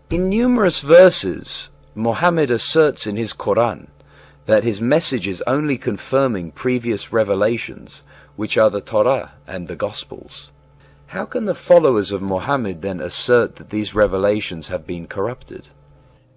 In numerous verses, Muhammad asserts in his Quran that his message is only confirming previous revelations, which are the Torah and the Gospels. How can the followers of Muhammad then assert that these revelations have been corrupted?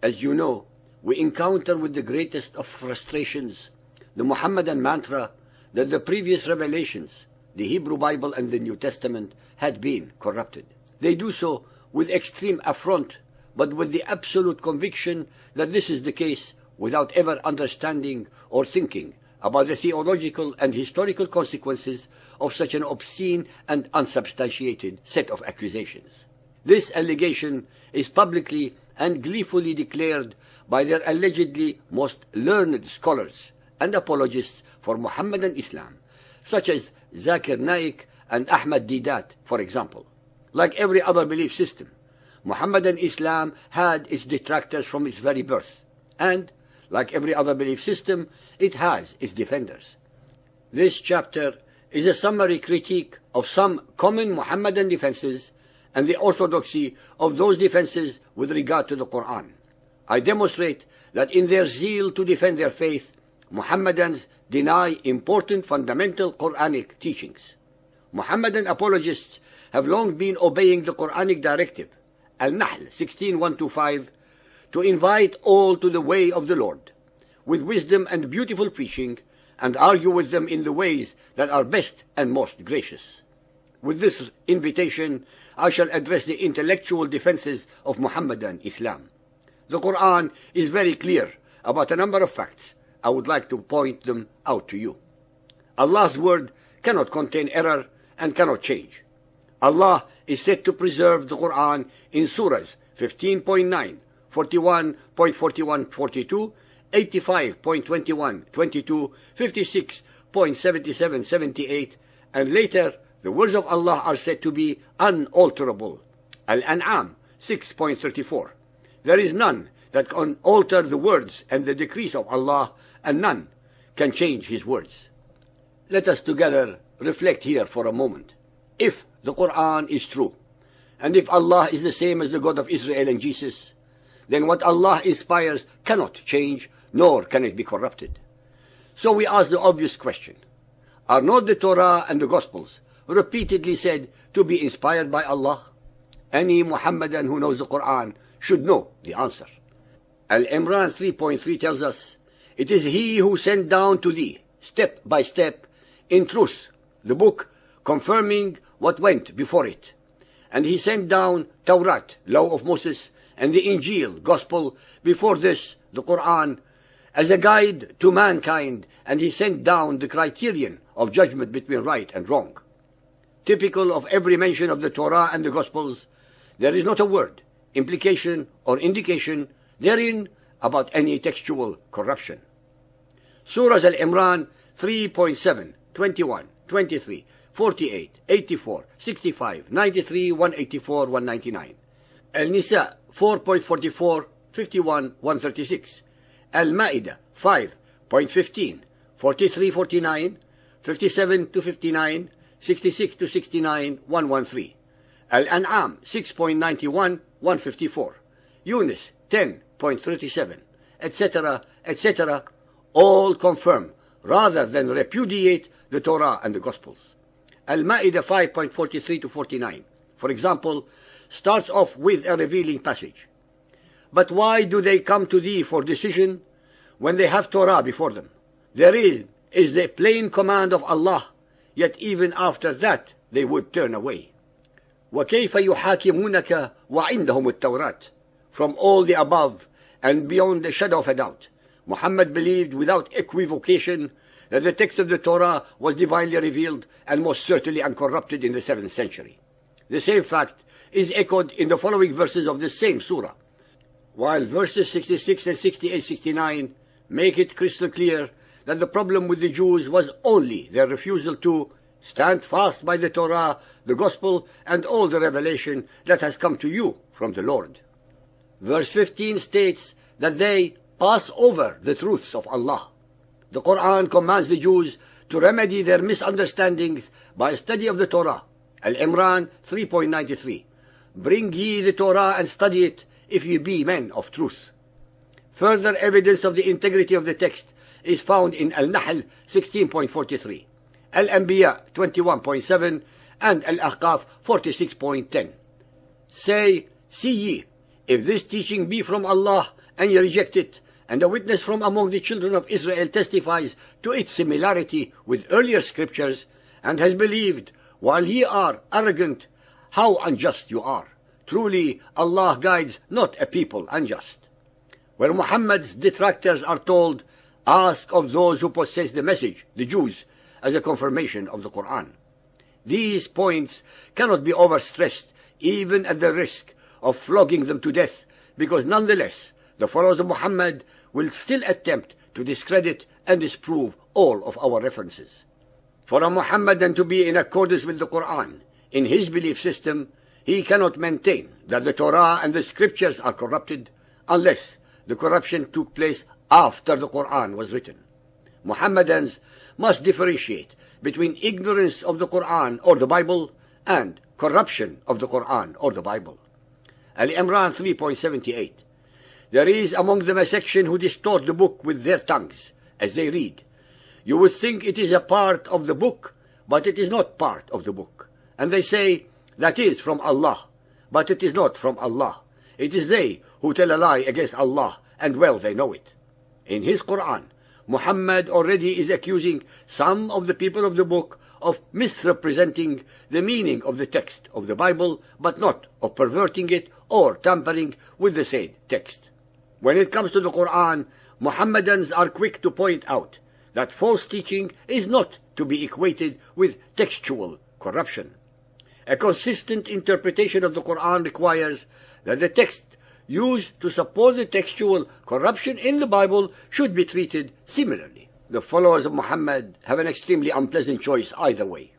As you know, we encounter with the greatest of frustrations the Muhammadan mantra that the previous revelations, the Hebrew Bible and the New Testament, had been corrupted. They do so with extreme affront, but with the absolute conviction that this is the case, without ever understanding or thinking about the theological and historical consequences of such an obscene and unsubstantiated set of accusations. This allegation is publicly and gleefully declared by their allegedly most learned scholars and apologists for Muhammadan Islam, such as Zakir Naik and Ahmad Didat, for example. Like every other belief system, Muhammadan Islam had its detractors from its very birth, and, like every other belief system, it has its defenders. This chapter is a summary critique of some common Muhammadan defenses and the orthodoxy of those defenses with regard to the Quran. I demonstrate that in their zeal to defend their faith, Muhammadans deny important fundamental Quranic teachings. Muhammadan apologists have long been obeying the Quranic directive, Al-Nahl 16:1-5, to invite all to the way of the Lord, with wisdom and beautiful preaching, and argue with them in the ways that are best and most gracious. With this invitation, I shall address the intellectual defenses of Muhammadan Islam. The Quran is very clear about a number of facts. I would like to point them out to you. Allah's word cannot contain error and cannot change. Allah is said to preserve the Quran in surahs 15.9, 41.41-42, 85.21-22, 56.77-78, and later the words of Allah are said to be unalterable. Al-An'am 6.34. There is none that can alter the words and the decrees of Allah, and none can change His words. Let us together reflect here for a moment. If the Quran is true, and if Allah is the same as the God of Israel and Jesus, then what Allah inspires cannot change, nor can it be corrupted. So we ask the obvious question: are not the Torah and the Gospels repeatedly said to be inspired by Allah? Any Muhammadan who knows the Quran should know the answer. Al-Imran 3.3 tells us, "It is He who sent down to thee, step by step, in truth, the book confirming what went before it. And He sent down Tawrat, law of Moses, and the Injil, gospel, before this, the Quran, as a guide to mankind, and He sent down the criterion of judgment between right and wrong." Typical of every mention of the Torah and the Gospels, there is not a word, implication, or indication therein about any textual corruption. Surahs Al-Imran 3.7, 21, 23, 48, 84, 65, 93, 184, 199. Al-Nisa 4.44, 51, 136. Al-Ma'idah 5.15, 43, 49, 57-59, 66-69, 113. Al-An'am 6.91, 154. Yunus 10.37, etc., etc., all confirm rather than repudiate the Torah and the Gospels. Al-Ma'idah 5.43-49, for example, starts off with a revealing passage. "But why do they come to thee for decision when they have Torah before them? Therein is the plain command of Allah, yet even after that they would turn away." وَكَيْفَ يُحَاكِمُونَكَ وَعِنْدَهُمُ التَّوْرَاتِ. From all the above, and beyond a shadow of a doubt, Muhammad believed without equivocation that the text of the Torah was divinely revealed and most certainly uncorrupted in the 7th century. The same fact is echoed in the following verses of the same surah, while verses 66 and 68-69 make it crystal clear that the problem with the Jews was only their refusal to stand fast by the Torah, the Gospel, and all the revelation that has come to you from the Lord. Verse 15 states that they pass over the truths of Allah. The Quran commands the Jews to remedy their misunderstandings by a study of the Torah. Al-Imran 3.93. "Bring ye the Torah and study it, if ye be men of truth. Further evidence of the integrity of the text is found in Al-Nahl 16.43, Al-Anbiya 21.7, and Al-Ahqaf 46.10. Say, see ye, if this teaching be from Allah, and ye reject it, and a witness from among the children of Israel testifies to its similarity with earlier scriptures, and has believed, while ye are arrogant, how unjust you are. Truly, Allah guides not a people unjust. Where Muhammad's detractors are told, ask of those who possess the message, the Jews, as a confirmation of the Quran. These points cannot be overstressed, even at the risk of flogging them to death, because nonetheless, the followers of Muhammad will still attempt to discredit and disprove all of our references. For a Muhammadan to be in accordance with the Quran, in his belief system, he cannot maintain that the Torah and the scriptures are corrupted unless the corruption took place after the Quran was written. Muhammadans must differentiate between ignorance of the Quran or the Bible and corruption of the Quran or the Bible. Al-Imran 3.78. There is among them a section who distort the book with their tongues as they read. You would think it is a part of the book, but it is not part of the book. And they say, that is from Allah, but it is not from Allah. It is they who tell a lie against Allah, and well they know it. In his Quran, Muhammad already is accusing some of the people of the book of misrepresenting the meaning of the text of the Bible, but not of perverting it or tampering with the said text. When it comes to the Quran, Muhammadans are quick to point out that false teaching is not to be equated with textual corruption. A consistent interpretation of the Quran requires that the text used to support the textual corruption in the Bible should be treated similarly. The followers of Muhammad have an extremely unpleasant choice either way.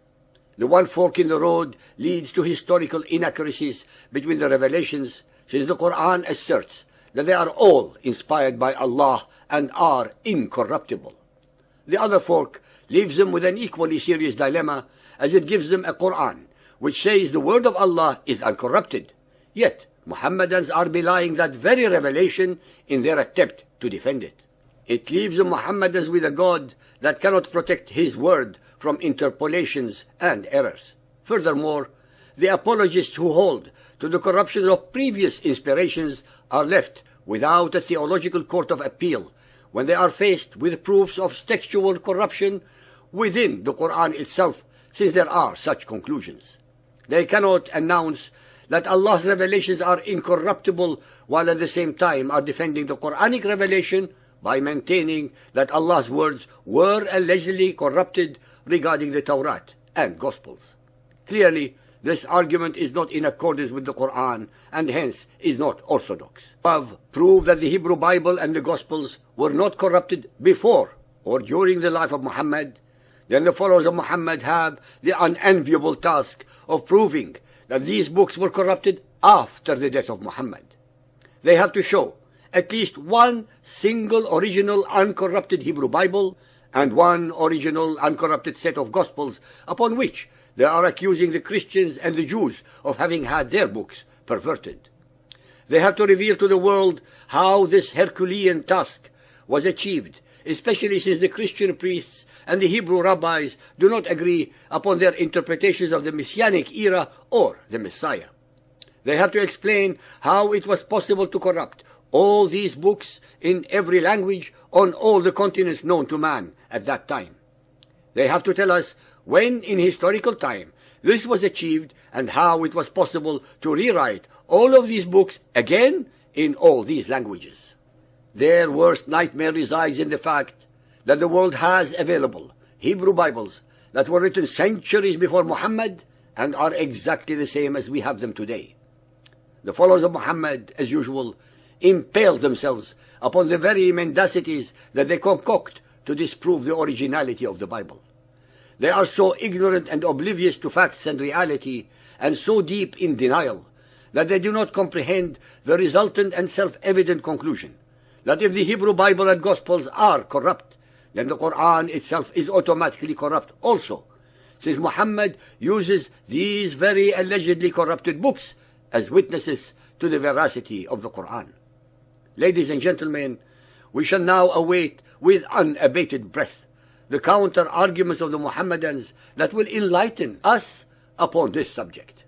The one fork in the road leads to historical inaccuracies between the revelations, since the Quran asserts that they are all inspired by Allah and are incorruptible. The other fork leaves them with an equally serious dilemma, as it gives them a Quran which says the word of Allah is uncorrupted, yet Muhammadans are belying that very revelation in their attempt to defend it. It leaves the Muhammadans with a God that cannot protect his word from interpolations and errors. Furthermore, the apologists who hold to the corruption of previous inspirations are left without a theological court of appeal when they are faced with proofs of textual corruption within the Quran itself, since there are such conclusions. They cannot announce that Allah's revelations are incorruptible while at the same time are defending the Quranic revelation by maintaining that Allah's words were allegedly corrupted regarding the Torah and Gospels. Clearly, this argument is not in accordance with the Quran and hence is not orthodox. Above prove that the Hebrew Bible and the Gospels were not corrupted before or during the life of Muhammad, then the followers of Muhammad have the unenviable task of proving that these books were corrupted after the death of Muhammad. They have to show at least one single original uncorrupted Hebrew Bible and one original uncorrupted set of Gospels upon which they are accusing the Christians and the Jews of having had their books perverted. They have to reveal to the world how this Herculean task was achieved, especially since the Christian priests and the Hebrew rabbis do not agree upon their interpretations of the Messianic era or the Messiah. They have to explain how it was possible to corrupt all these books in every language on all the continents known to man at that time. They have to tell us when in historical time this was achieved and how it was possible to rewrite all of these books again in all these languages. Their worst nightmare resides in the fact that the world has available Hebrew Bibles that were written centuries before Muhammad and are exactly the same as we have them today. The followers of Muhammad, as usual, impale themselves upon the very mendacities that they concoct to disprove the originality of the Bible. They are so ignorant and oblivious to facts and reality, and so deep in denial, that they do not comprehend the resultant and self-evident conclusion that if the Hebrew Bible and Gospels are corrupt, then the Quran itself is automatically corrupt also, since Muhammad uses these very allegedly corrupted books as witnesses to the veracity of the Quran. Ladies and gentlemen, we shall now await with unabated breath the counter-arguments of the Mohammedans that will enlighten us upon this subject.